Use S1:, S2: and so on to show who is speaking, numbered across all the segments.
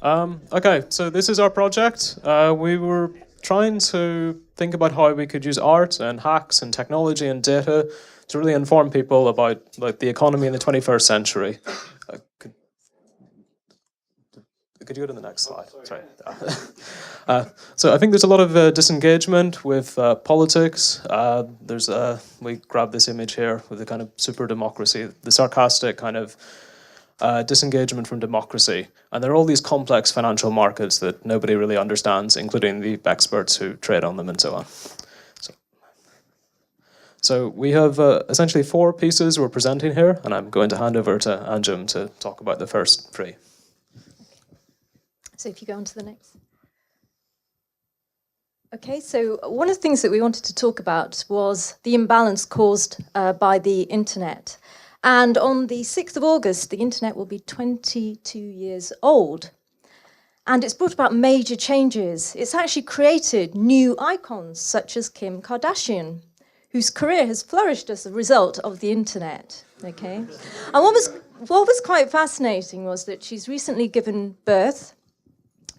S1: Okay, so this is our project. We were trying to think about how we could use art and hacks and technology and data to really inform people about the economy in the 21st century. Could you go to the next slide? Sorry. So I think there's a lot of disengagement with politics. We grabbed this image here with the kind of super democracy, the sarcastic kind of disengagement from democracy. And there are all these complex financial markets that nobody really understands, including the experts who trade on them and so on. So we have essentially 4 pieces we're presenting here, and I'm going to hand over to Anjum to talk about the first 3.
S2: So if you go on to the next. Okay, so one of the things that we wanted to talk about was the imbalance caused by the internet. And on the 6th of August, the internet will be 22 years old. And it's brought about major changes. It's actually created new icons, such as Kim Kardashian, whose career has flourished as a result of the internet. Okay? And what was quite fascinating was that she's recently given birth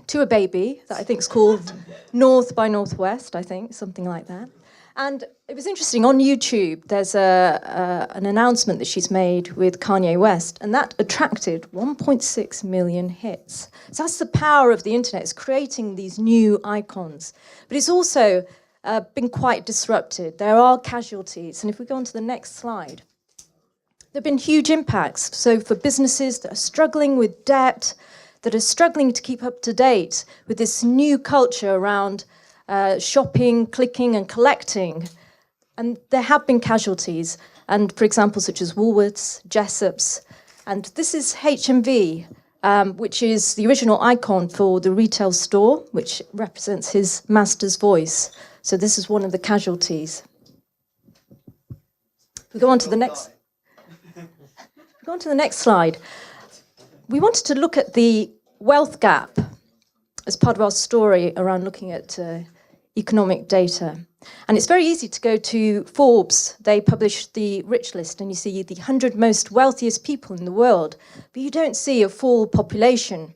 S2: to a baby that I think is called North by Northwest, I think, something like that. And it was interesting, on YouTube, there's an announcement that she's made with Kanye West, and that attracted 1.6 million hits. So that's the power of the internet, it's creating these new icons. But it's also been quite disrupted. There are casualties, and if we go on to the next slide, there have been huge impacts. So for businesses that are struggling with debt, that are struggling to keep up to date with this new culture around shopping, clicking and collecting. And there have been casualties, and for example, such as Woolworths, Jessop's, and this is HMV, which is the original icon for the retail store, which represents his master's voice. So this is one of the casualties. We go on to the next. We go on to the next slide. We wanted to look at the wealth gap as part of our story around looking at economic data. And it's very easy to go to Forbes. They publish the rich list, and you see the 100 most wealthiest people in the world, but you don't see a full population.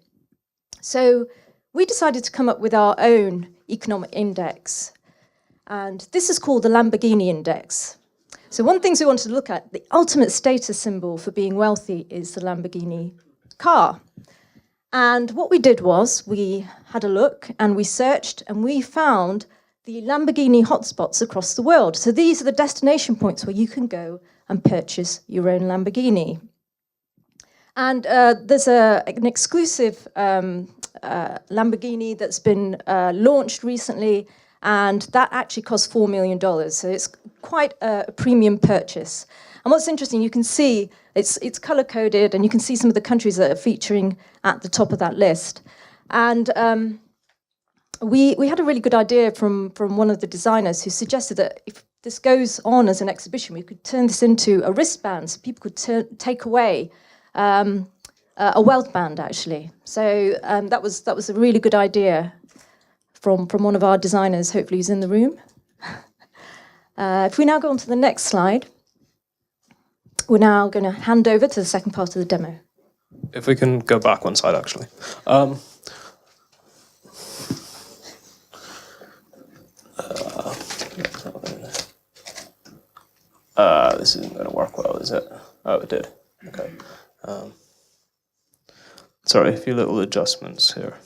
S2: So we decided to come up with our own economic index. And this is called the Lamborghini Index. So one of the things we wanted to look at, the ultimate status symbol for being wealthy is the Lamborghini car. And what we did was we had a look and we searched and we found the Lamborghini hotspots across the world. So these are the destination points where you can go and purchase your own Lamborghini. And there's an exclusive Lamborghini that's been launched recently, and that actually costs $4 million. So it's quite a premium purchase. And what's interesting, you can see it's color-coded, and you can see some of the countries that are featuring at the top of that list. And we had a really good idea from one of the designers who suggested that if this goes on as an exhibition, we could turn this into a wristband, so people could take away a wealth band, actually. So that was a really good idea from one of our designers, hopefully he's in the room. If we now go on to the next slide, we're now going to hand over to the second part of the demo.
S1: If we can go back one slide, actually. This isn't going to work well, is it? Oh, it did. Okay. Sorry, a few little adjustments here.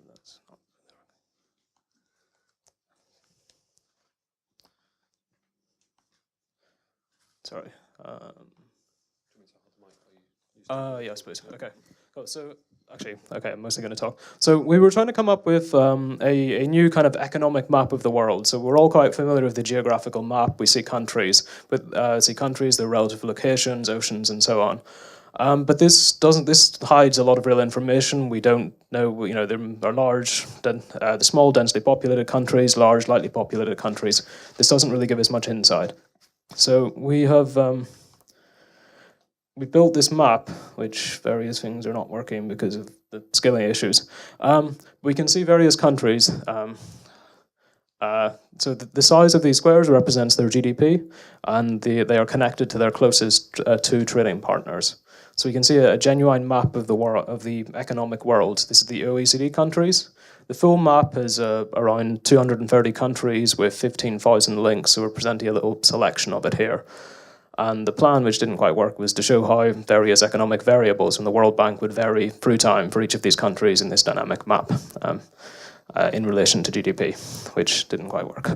S1: That's not... Sorry. Yes, please. Okay. Cool. So, actually, okay, I'm mostly going to talk. So we were trying to come up with a new kind of economic map of the world. So we're all quite familiar with the geographical map. We see countries, their relative locations, oceans, and so on. But this hides a lot of real information. We don't know, there are the small, densely populated countries, large, lightly populated countries. This doesn't really give us much insight. So we have we built this map, which various things are not working because of the scaling issues. We can see various countries. So the size of these squares represents their GDP, and they are connected to their closest 2 trading partners. So we can see a genuine map of the world, of the economic world. This is the OECD countries. The full map is around 230 countries with 15,000 links, so we're presenting a little selection of it here. And the plan, which didn't quite work, was to show how various economic variables from the World Bank would vary through time for each of these countries in this dynamic map in relation to GDP, which didn't quite work.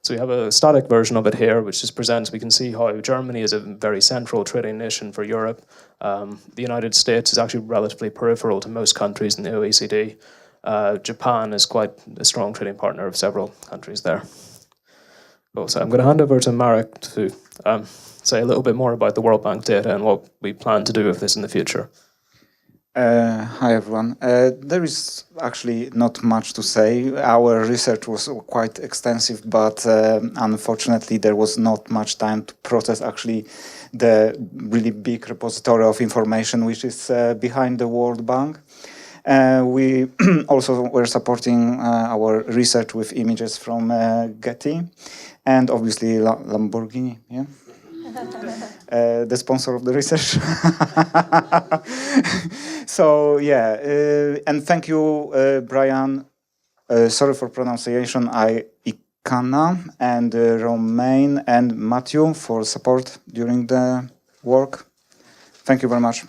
S1: So we have a static version of it here, which just presents, we can see how Germany is a very central trading nation for Europe. The United States is actually relatively peripheral to most countries in the OECD. Japan is quite a strong trading partner of several countries there. Cool. So I'm going to hand over to Marek to say a little bit more about the World Bank data and what we plan to do with this in the future.
S3: Hi everyone. There is actually not much to say. Our research was quite extensive, but unfortunately there was not much time to process actually the really big repository of information which is behind the World Bank. We also were supporting our research with images from Getty and obviously Lamborghini, yeah? The sponsor of the research. So yeah, and thank you, Brian. Sorry for pronunciation. Ikana and Romain and Matthew for support during the work. Thank you very much.